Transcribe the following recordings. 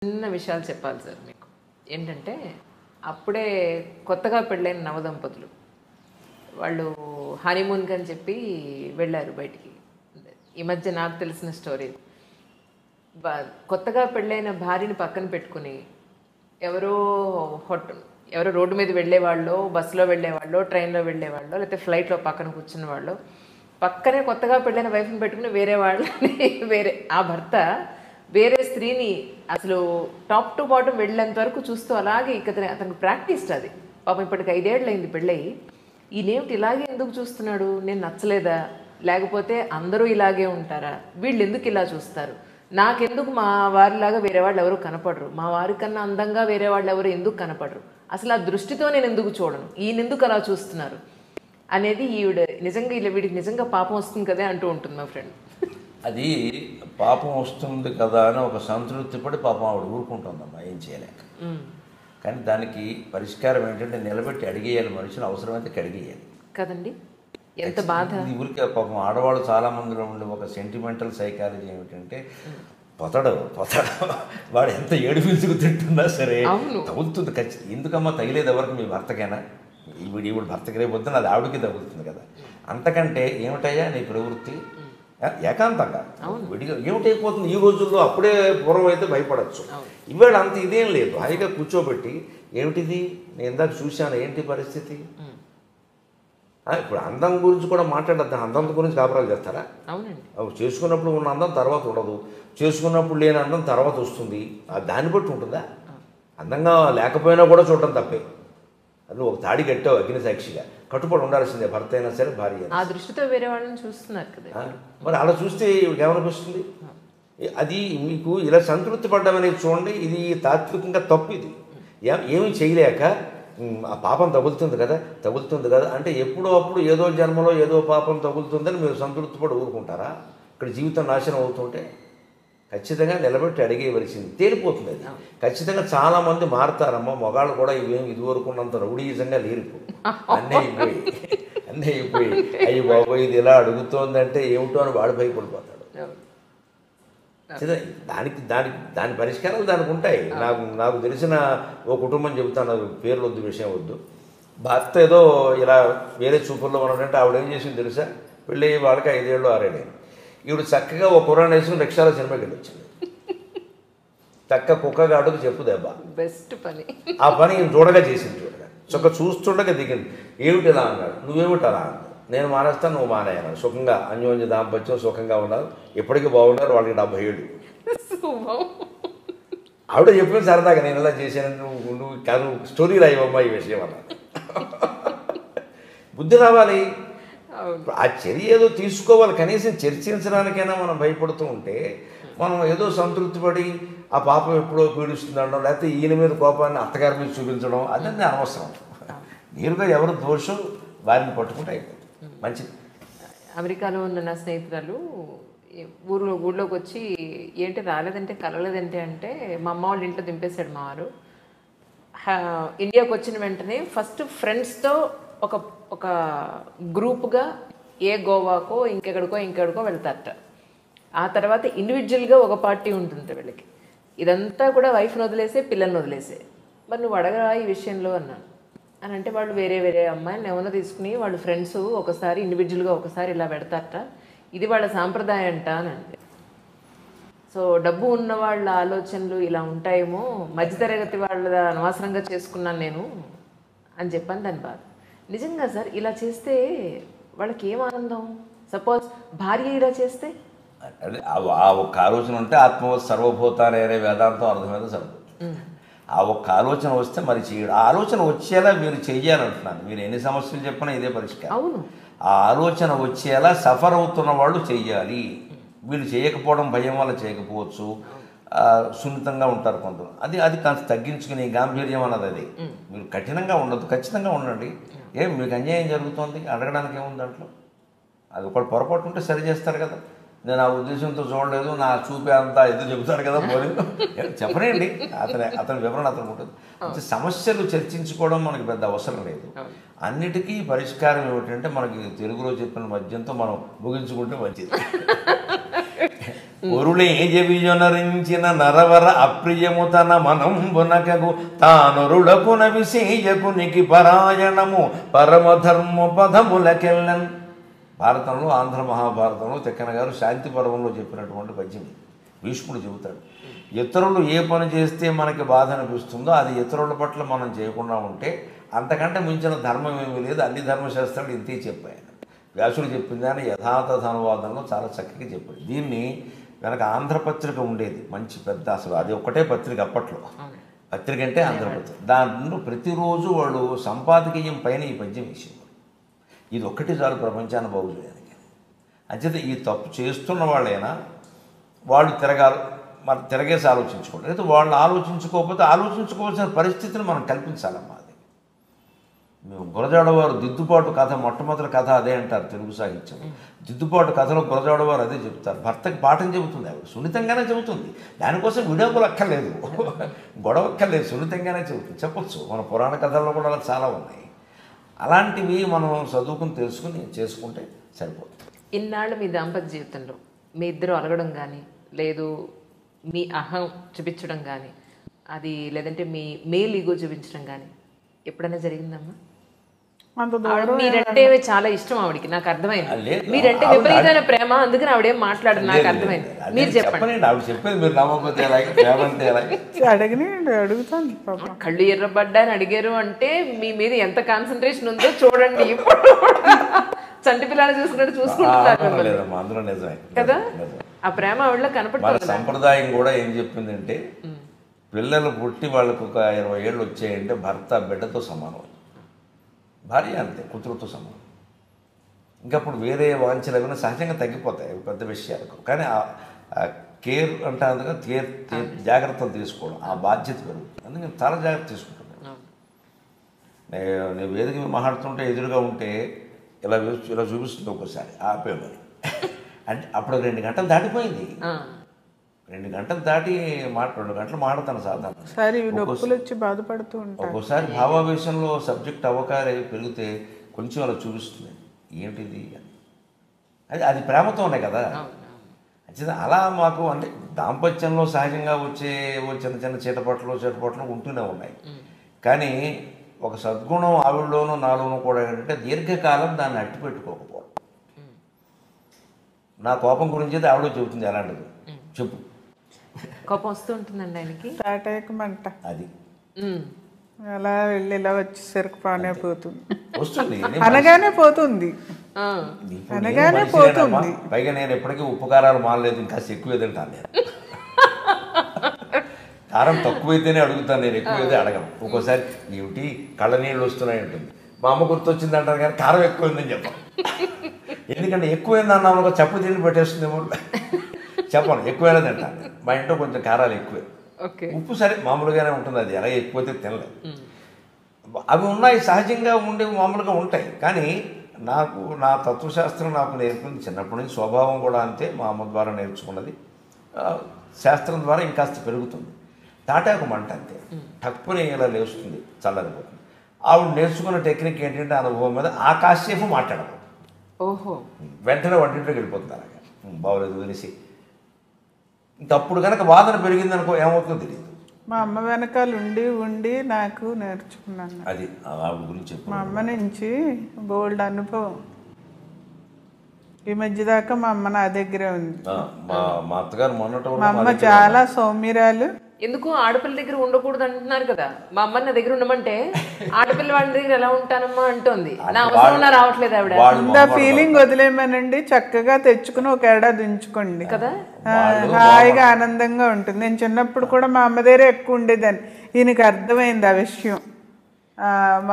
చిన్న విషయాలు చెప్పాలి సార్ మీకు. ఏంటంటే అప్పుడే కొత్తగా పెళ్ళైన నవదంపతులు వాళ్ళు హనీమూన్కి అని చెప్పి వెళ్ళారు బయటికి. ఈ మధ్య నాకు తెలిసిన స్టోరీ. కొత్తగా పెళ్ళైన భార్యని పక్కన పెట్టుకుని ఎవరో ఎవరో రోడ్డు మీద వెళ్ళేవాళ్ళు, బస్సులో వెళ్ళేవాళ్ళు, ట్రైన్లో వెళ్ళేవాళ్ళు, లేకపోతే ఫ్లైట్లో పక్కన కూర్చున్న వాళ్ళు పక్కనే కొత్తగా పెళ్ళైన వైఫ్ని పెట్టుకుని వేరే ఆ భర్త వేరే స్త్రీని అసలు టాప్ టు బాటమ్ వెళ్ళేంత వరకు చూస్తూ అలాగే అతనికి ప్రాక్టీస్ అది. పాపం ఇప్పటికి 5 ఏళ్ళు అయింది పెళ్ళయి. ఈయనేమిటి ఇలాగే ఎందుకు చూస్తున్నాడు, నేను నచ్చలేదా, లేకపోతే అందరూ ఇలాగే ఉంటారా, వీళ్ళు ఎందుకు ఇలా చూస్తారు, నాకెందుకు మా వారిలాగా వేరే వాళ్ళు ఎవరు కనపడరు, మా వారి కన్నా అందంగా వేరే వాళ్ళు ఎవరు ఎందుకు కనపడరు, అసలు ఆ దృష్టితో నేను ఎందుకు చూడను, ఈయన ఎందుకు అలా చూస్తున్నారు అనేది ఈవిడ నిజంగా వీడికి నిజంగా పాపం వస్తుంది కదా అంటూ ఉంటుంది మా ఫ్రెండ్. అది పాపం వస్తుంది కదా అని ఒక సంతృప్తి పడి పాపం ఆవిడ ఊరుకుంటుందమ్మా, ఏం చేయలేక. కానీ దానికి పరిష్కారం ఏంటంటే నిలబెట్టి అడిగేయాలి, మనుషులు అవసరమైతే అడిగేయాలి కదండి. ఎంత బాధ. ఇది ఊరికే పాపం ఆడవాళ్ళు చాలా మందిలో ఉండే ఒక సెంటిమెంటల్ సైకాలజీ ఏమిటంటే పొతడు వాడు ఎంత ఏడిపించుకు తింటున్నా సరే తగులుతుంది ఖచ్చితంగా. ఎందుకమ్మా తగిలేదు ఎవరికి, మీ భర్తకైనా, ఈవిడ భర్తకి రేపు పొద్దున అది ఆవిడకి తగులుతుంది కదా. అంతకంటే ఏమిటయ్యా నీ ప్రవృత్తి, ఏకాంతంగా విడిగా ఏమిటైపోతుంది ఈ రోజుల్లో. అప్పుడే పూర్వం అయితే భయపడచ్చు, ఇవాళ అంత ఇదేం లేదు. హాయిగా కూర్చోబెట్టి ఏమిటిది నేను ఇందాక చూశాను, ఏంటి పరిస్థితి, ఇప్పుడు అందం గురించి కూడా మాట్లాడద్దు. అందం గురించి కాపురాలు చేస్తారా? చేసుకున్నప్పుడు ఉన్న అందం తర్వాత ఉండదు, చేసుకున్నప్పుడు లేని అందం తర్వాత వస్తుంది. దాన్ని బట్టి ఉంటుందా? అందంగా లేకపోయినా కూడా చూడటం తప్పే. అది ఒక తాడి కట్టావు అగ్ని సాక్షిగా, కట్టుబడి ఉండాల్సిందే భర్త అయినా సరే భార్య. ఆ దృష్టితో వేరే వాళ్ళని చూస్తున్నారు కదా. మరి అలా చూస్తే ఏమనిపిస్తుంది? అది మీకు ఇలా సంతృప్తి పడ్డామనేది చూడండి, ఇది తాత్వికంగా తప్పు. ఇది ఏమీ చేయలేక ఆ పాపం తగులుతుంది కదా అంటే ఎప్పుడో అప్పుడు ఏదో జన్మలో ఏదో పాపం తగులుతుందని మీరు సంతృప్తి పడి ఊరుకుంటారా? ఇక్కడ జీవితం నాశనం అవుతుంటే ఖచ్చితంగా నిలబెట్టి అడిగేవలసింది, తేలిపోతుంది అది. ఖచ్చితంగా చాలామంది మారుతారమ్మా, మగాళ్ళు కూడా ఇవేమి ఇదివరకున్నంత రౌడీజంగా లేరు ఇప్పుడు. అన్నీ అయిపోయి అయ్యి బాబోయ్ ఇది ఇలా అడుగుతోందంటే ఏమిటో అని వాడు భయపడిపోతాడు. దాని పరిష్కారాలు దానికి ఉంటాయి. నాకు తెలిసిన ఓ కుటుంబం చెబుతాను, పేర్లు వద్దు, విషయం వద్దు. భర్త ఏదో ఇలా వేరే చూపుల్లో ఉన్నాడంటే ఆవిడ ఏం చేసింది తెలుసా? పెళ్ళి వాళ్ళకి 5 ఏళ్ళు 6 ఏళ్ళు. ఈవిడ చక్కగా ఒక కుర్రాన్ని వేసుకుని రిక్షాలో సినిమాకి వెళ్ళి వచ్చింది. చక్క కుక్కగాడుకు చెప్పు దెబ్బ, బెస్ట్ పని. ఆ పని ఈయన చూడగా చేసింది. చక్క చూస్తుండగా దిగింది. ఏమిటి ఇలా అన్నాడు, నువ్వేమిటి అలా అన్నాడు, నేను మానేస్తాను నువ్వు మానేయన్నాడు. సుఖంగా అన్యోన్య దాంపత్యం సుఖంగా ఉన్నారు, ఎప్పటికీ బాగున్నారు. వాళ్ళకి 77. ఆవిడ చెప్పిన సరదాగా నేను ఇలా చేశాను, నువ్వు స్టోరీ రాయవమ్మా ఈ విషయం అన్న. బుద్ధి రావాలి, ఆ చర్య ఏదో తీసుకోవాలి. కనీసం చర్చించడానికైనా మనం భయపడుతూ ఉంటే మనం ఏదో సంతృప్తి పడి ఆ పాపం ఎప్పుడో పీడిస్తుందనడం, లేకపోతే ఈయన మీద కోపాన్ని అత్తగారి మీద చూపించడం అదంతా అనవసరం. నేరుగా ఎవరు దోషం వారిని పట్టుకుంటే అయిపోతుంది, మంచిది. అమెరికాలో ఉన్న నా స్నేహితురాలు ఊళ్ళోకి వచ్చి ఏంటి రాలేదంటే కలవలేదంటే అంటే మా అమ్మ వాళ్ళ ఇంట్లో దింపేశాడు మా వారు. ఇండియాకి వచ్చిన వెంటనే ఫస్ట్ ఫ్రెండ్స్తో ఒక గ్రూప్గా గోవాకో ఇంకెక్కడికో వెళ్తారట. ఆ తర్వాత ఇండివిజువల్గా ఒక పార్టీ ఉంటుంది వీళ్ళకి. ఇదంతా కూడా వైఫ్ని వదిలేసే, పిల్లల్ని వదిలేసే. మరి నువ్వు అడగరా ఈ విషయంలో అన్నాను. అని అంటే వాళ్ళు వేరే అమ్మాయిని ఏమైనా తీసుకుని వాళ్ళు ఫ్రెండ్స్ ఒకసారి ఇండివిజువల్గా ఒకసారి ఇలా పెడతారట, ఇది వాళ్ళ సాంప్రదాయం అంట అని అంటే. సో డబ్బు ఉన్న వాళ్ళ ఆలోచనలు ఇలా ఉంటాయేమో, మధ్యతరగతి వాళ్ళ అనవసరంగా చేసుకున్నాను నేను అని చెప్పాను. దాని బాధ నిజంగా సార్ ఇలా చేస్తే వాళ్ళకి ఏం ఆనందం? సపోజ్ భార్య ఇలా చేస్తే అదే ఆ ఒక్క ఆలోచన ఉంటే ఆత్మవత్ సర్వభూతాన్ని అనే వేదాంతం అర్థమైతే సరిపోతుంది. ఆ ఒక్క ఆలోచన వస్తే మరి చేయడు. ఆ ఆలోచన వచ్చేలా మీరు చెయ్యాలంటున్నాను. మీరు ఎన్ని సమస్యలు చెప్పినా ఇదే పరిష్కారం. అవును, ఆ ఆలోచన వచ్చేలా సఫర్ అవుతున్న వాళ్ళు చెయ్యాలి. వీళ్ళు చేయకపోవడం భయం వల్ల చేయకపోవచ్చు, సున్నితంగా ఉంటారు కొందరు. అది కాస్త తగ్గించుకుని గాంభీర్యం అన్నది అది. మీరు కఠినంగా ఉండదు, ఖచ్చితంగా ఉండండి. మీకు అన్యాయం జరుగుతుంది అడగడానికి ఏముంది దాంట్లో? అది ఒకటి పొరపాటు ఉంటే సరి చేస్తారు కదా. నేను ఆ ఉద్దేశంతో చూడలేదు, నా చూపే అంతా ఎదురు చెబుతాడు కదా, పోలేదు చెప్పనండి. అతని వివరణ అతను ఉంటుంది. సమస్యలు చర్చించుకోవడం మనకి పెద్ద అవసరం లేదు. అన్నిటికీ పరిష్కారం ఏమిటంటే మనకి తెలుగులో చెప్పిన మధ్యంతో మనం ముగించుకుంటే మంచిది. ఒరులే జవిజొనరించిన నరవర అప్రియము తన మనంబునకగు తానొరుడపున విశేయకునికి పరాయణము పరమధర్మ పదములకెళ్ళన్. భారతంలో, ఆంధ్ర మహాభారతంలో తిక్కన గారు శాంతి పర్వంలో చెప్పినటువంటి పద్యం. భీష్ముడు చెబుతాడు, ఇతరులు ఏ పని చేస్తే మనకి బాధ అనిపిస్తుందో అది ఇతరుల పట్ల మనం చేయకుండా ఉంటే అంతకంటే మించిన ధర్మం ఏమీ లేదు, అన్ని ధర్మశాస్త్రాలు ఇంతే చెప్పాయి. వ్యాసుడు చెప్పింది అని యథాతథ అనువాదంలో చాలా చక్కగా చెప్పాడు. దీన్ని వెనక ఆంధ్రపత్రిక ఉండేది, మంచి పెద్ద, అసలు అది ఒకటే పత్రిక అప్పట్లో, పత్రిక అంటే ఆంధ్రపత్రిక. దాంట్లో ప్రతిరోజు వాళ్ళు సంపాదకీయం పైన ఈ పద్యం వేసేవారు. ఇది ఒక్కటి చాలు ప్రపంచాన్ని బాగు చేయడానికి. అంచేత ఈ తప్పు చేస్తున్న వాళ్ళైనా వాళ్ళు మరి తిరగేసి ఆలోచించుకోండి. అయితే వాళ్ళు ఆలోచించుకోకపోతే ఆలోచించుకోవాల్సిన పరిస్థితిని మనం కల్పించాలమ్మా. అది మేము గురజాడవారు దిద్దుబాటు కథ, మొట్టమొదటి కథ అదే అంటారు తెలుగు సాహిత్యం. దిద్దుబాటు కథలో గురజాడవారు అదే చెప్తారు. భర్తకి పాఠం చెబుతుంది, ఆవిడ సున్నితంగానే చెబుతుంది. దానికోసం విడాకులు అక్కర్లేదు, గొడవ అక్కర్లేదు, సున్నితంగానే చెబుతుంది. చెప్పొచ్చు, మన పురాణ కథల్లో కూడా అలా చాలా ఉన్నాయి. అలాంటివి మనం చదువుకుని తెలుసుకుని చేసుకుంటే సరిపోతుంది. ఇన్నాళ్ళు మీ దాంపత్య జీవితంలో మీ ఇద్దరు అలగడం కానీ, లేదు మీ అహం చూపించడం కానీ, అది లేదంటే మీ మేల్ ఈగో చూపించడం కానీ ఎప్పుడైనా జరిగిందమ్మా? మీరంటే చాలా ఇష్టం ఆవిడికి, నాకు అర్థమైంది. మీరంటే విపరీతమైన ప్రేమ, అందుకని ఆవిడేం మాట్లాడదు, నాకు అర్థమైంది. మీరు చెప్పండి. ఆవిడ చెప్పేది మీరు నమ్మకపోతే అడుగుతాను. కళ్ళు ఎర్రబడ్డా అని అడిగారు అంటే మీ మీద ఎంత కాన్సన్ట్రేషన్ ఉందో చూడండి. ఇప్పుడు చంటి పిల్లలు చూసుకున్నట్టు చూసుకుంటున్నారు కదా. ఆ ప్రేమ ఆవిడలో కనపడుతుంది. సంప్రదాయం కూడా ఏం చెప్పిందంటే, పిల్లలు పుట్టి వాళ్ళకు ఒక 20 ఏళ్ళు వచ్చాయంటే భర్త బిడ్డతో సమానం, భార్య అంతే కూతురుతో సమానం. ఇంకప్పుడు వేరే వాంఛలు ఏమైనా సహజంగా తగ్గిపోతాయి పెద్ద విషయాలకు. కానీ ఆ కేర్ అంటే కేర్ జాగ్రత్తలు తీసుకోవడం, ఆ బాధ్యత పెరుగుతుంది. అందుకని చాలా జాగ్రత్త తీసుకుంటుంది. నేను వేదిక మాట్లాడుతుంటే ఎదురుగా ఉంటే ఇలా చూపిస్తుంది, ఒకసారి ఆపేమని అంటే అప్పుడు 2 గంటలు దాటిపోయింది. 2 గంటలు దాటి 2 గంటలు మాట్లాడతాను సాధారణ. ఒక్కోసారి భావావేశంలో సబ్జెక్ట్ అవకాశం పెరిగితే కొంచెం అలా చూపిస్తుంది, ఏంటిది అని. అది ప్రేమతోనే కదా. అలా మాకు అంటే దాంపత్యంలో సహజంగా వచ్చే చిన్న చిన్న చీటపట్లు ఉంటూనే ఉన్నాయి. కానీ ఒక సద్గుణం ఆవిడలోనూ నాలోనూ కూడా ఏంటంటే దీర్ఘకాలం దాన్ని అట్టి పెట్టుకోకపోవడం. నా కోపం గురించి అయితే ఆవిడ చెబుతుంది, ఎలాంటిది చెప్పు. కోపం వస్తూ ఉంటుందండి ఆయనకి, తాటేకమంట. అది అలా వెళ్ళి ఇలా వచ్చేసరికి పానే పోతుంది, వస్తుంది, అనగానే పోతుంది, అనగానే పోతుంది. పైగా నేను ఎప్పటికీ ఉప్పు కారాలు మానలేదు, ఇంకా ఎక్కువ తింటాను. నేను కారం తక్కువైతేనే అడుగుతాను, నేను ఎక్కువైతే అడగను. ఒక్కోసారి ఏమిటి కళ్ళ నీళ్ళు వస్తున్నాయి ఉంటుంది, మా అమ్మ గుర్తొచ్చింది అంటారు, కానీ కారం ఎక్కువైందని చెప్పాను. ఎందుకంటే ఎక్కువైందన్నా ఒక చప్పు తిండి పెట్టేస్తుందేమో, చెప్పను ఎక్కువైనా తింటాను. మా ఇంట్లో కొంచెం కారాలు ఎక్కువే, ఉప్పు సరే మామూలుగానే ఉంటుంది, అది ఎలా ఎక్కువైతే తినలేదు. అవి ఉన్నాయి, సహజంగా ఉండేవి మామూలుగా ఉంటాయి. కానీ నాకు నా తత్వశాస్త్రం నాకు నేర్పింది చిన్నప్పటి నుంచి, స్వభావం కూడా అంతే, మా అమ్మ ద్వారా నేర్చుకున్నది. శాస్త్రం ద్వారా ఇంకాస్త పెరుగుతుంది. తాటాకు మంట అంతే, టక్కుని ఇలా లేస్తుంది, చల్లరిపోతుంది. ఆవిడ నేర్చుకున్న టెక్నిక్ ఏంటంటే అనుభవం మీద ఆ కాసేపు మాట్లాడదు, వెంటనే వంటింట్లోకి వెళ్ళిపోతుంది. అలాగే బాగోలేదు తెలిసి ఇంకప్పుడు కనుక వాదన పెరిగిందనుకో ఏమవుతుందో తెలియదు. మా అమ్మ వెనకాల ఉండి ఉండి నాకు నేర్చుకున్నాను. అది ఆవిడ గురించి మా అమ్మ నుంచి బోల్డ్ అనుభవం. ఈ మధ్య దాకా మా అమ్మ నా దగ్గరే ఉంది. మా అత్తగారు మొన్నట మా అమ్మ చాలా సౌమ్యరాలు. ఎందుకు ఆడపిల్ల దగ్గర ఉండకూడదు అంటున్నారు కదా, మా అమ్మ నా దగ్గర ఉండమంటే ఆడపిల్ల వాళ్ళ దగ్గర ఎలా ఉంటానమ్మా అంటుంది. నా అవసరం రావట్లేదు ఆవిడ. ఇంత ఫీలింగ్ వదిలేమనండి, చక్కగా తెచ్చుకుని ఒక ఏడాది ఉంచుకోండి కదా, హాయిగా ఆనందంగా ఉంటుంది. నేను చిన్నప్పుడు కూడా మా అమ్మ దగ్గర ఎక్కువ ఉండేదాన్ని. ఈయనకి అర్థమైంది ఆ విషయం.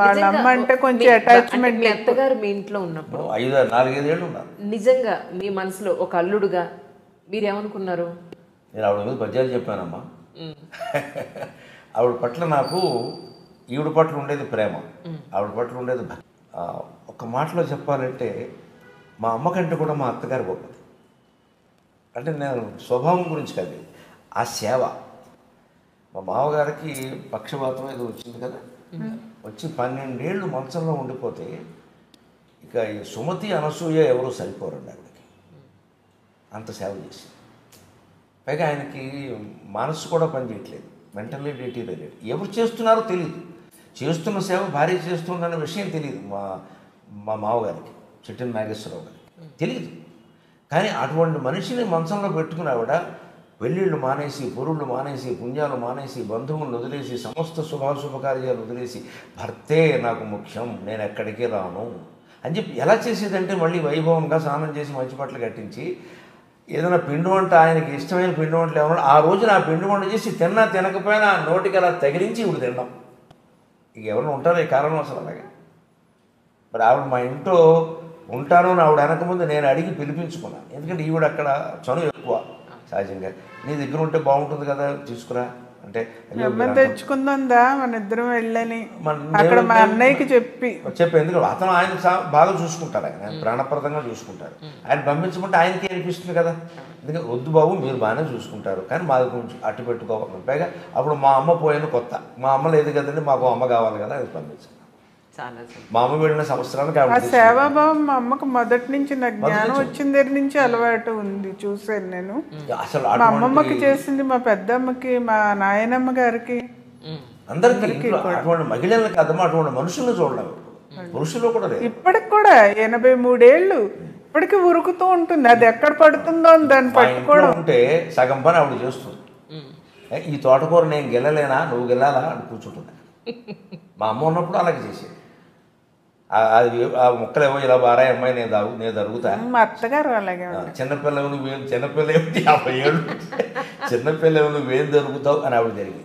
వాళ్ళ అమ్మ అంటే కొంచెం అటాచ్మెంట్. మీ అత్తగారు మీ ఇంట్లో ఉన్నప్పుడు 4-5 ఏళ్ళు ఉన్నారు. నిజంగా మీ మనసులో ఒక అల్లుడుగా మీరేమనుకున్నారు? నేను ఆవిడ మీద పద్యాలు చెప్పానమ్మా. ఆవిడ పట్ల నాకు ఈవిడ పట్ల ఉండేది ప్రేమ, ఆవిడ పట్ల ఉండేది ఒక మాటలో చెప్పాలంటే మా అమ్మ కంటే కూడా మా అత్తగారు గొప్పది. అంటే నేను స్వభావం గురించి కాదు, ఆ సేవ. మా మామగారికి పక్షపాతం ఏదో వచ్చింది కదా, వచ్చి 12 ఏళ్ళు మంచంలో ఉండిపోతే ఇక ఈ సుమతి అనసూయ ఎవరూ సరిపోరండి ఆవిడకి, అంత సేవ చేసి. పైగా ఆయనకి మనసు కూడా పనిచేయట్లేదు, మెంటల్లీ డిటీరియరేట్. ఎవరు చేస్తున్నారో తెలియదు, చేస్తున్న సేవ భార్య చేస్తుందన్న విషయం తెలియదు మా మావగారికి, చిట్టిన నాగేశ్వరరావు గారికి తెలియదు. కానీ అటువంటి మనిషిని మంచంలో పెట్టుకుని ఆవిడ పెళ్ళిళ్ళు మానేసి, పొరుళ్ళు మానేసి, పుణ్యాలు మానేసి, బంధువులను వదిలేసి, సమస్త శుభాశుభకార్యాలు వదిలేసి, భర్తే నాకు ముఖ్యం, నేను ఎక్కడికి రాను అని చెప్పి ఎలా చేసేదంటే మళ్ళీ వైభవంగా స్నానం చేసి మంచి బట్టలు కట్టించి ఏదైనా పిండి వంట, ఆయనకి ఇష్టమైన పిండి వంటలు ఏమన్నా ఆ రోజున ఆ పిండి వంట చేసి తిన్నా తినకపోయినా నోటికి అలా తగిలించి ఇప్పుడు తినడం. ఇక ఎవరైనా ఉంటారు ఈ కారణం అసలు అలాగా. మరి ఆవిడ మా ఇంట్లో ఉంటాను అని ఆవిడ అనకముందు నేను అడిగి పిలిపించుకున్నాను. ఎందుకంటే ఈవిడ అక్కడ చనువు ఎక్కువ సహజంగా. నీ దగ్గర ఉంటే బాగుంటుంది కదా, తీసుకురా అంటే తెచ్చుకుందా మన ఇద్దరం వెళ్ళని అక్కడ మా అన్నయ్యకి చెప్పి ఎందుకంటే అతను ఆయన బాగా చూసుకుంటారు, ఆయన ప్రాణప్రదంగా చూసుకుంటారు. ఆయన పంపించమంటే ఆయనకి అనిపిస్తుంది కదా, ఎందుకంటే వద్దు బాబు మీరు బాగానే చూసుకుంటారు కానీ మాది కొంచెం అట్టు పెట్టుకోవాలి. పైగా అప్పుడు మా అమ్మ పోయిన కొత్త, మా అమ్మ లేదు కదండి, మాకు అమ్మ కావాలి కదా, అది పంపించాను. మా అమ్మ వెళ్ళిన సంవత్సరానికి ఆ సేవాభావం మా అమ్మకు మొదటి నుంచి నాకు జ్ఞానం వచ్చిన దగ్గర నుంచి అలవాటు ఉంది, చూసాను నేను. అసలు మా అమ్మమ్మకి చేసింది, మా పెద్దమ్మకి, మా నాయనమ్మ గారికి, అందరికీ అటువంటి మహిళలు కాదమ్మా, అటువంటి మనుషులను చూడలేము, పురుషులు కూడా లేదు. ఇప్పటికి కూడా 83 ఏళ్ళు ఇప్పటికి ఉరుకుతూ ఉంటుంది, అది ఎక్కడ పడుతుందో అని దాన్ని పట్టుకోవడం. ఉంటే సగం పని ఆవిడ చేస్తుంది. ఈ తోటకూర నేను గెలలేనా, నువ్వు గెలాలా అని కూర్చుంటుంది. మా అమ్మ ఉన్నప్పుడు అలాగే చేసేది. అది ఆ మొక్కలు ఏమో ఇలా బారాయి అమ్మాయి నేను జరుగుతా. మా అత్తగారు అలాగే చిన్నపిల్లలు నువ్వేం, చిన్నపిల్ల ఏమిటి 50 ఏళ్ళు, చిన్నపిల్ల నువ్వేం జరుగుతావు అని ఆవిడ జరిగింది.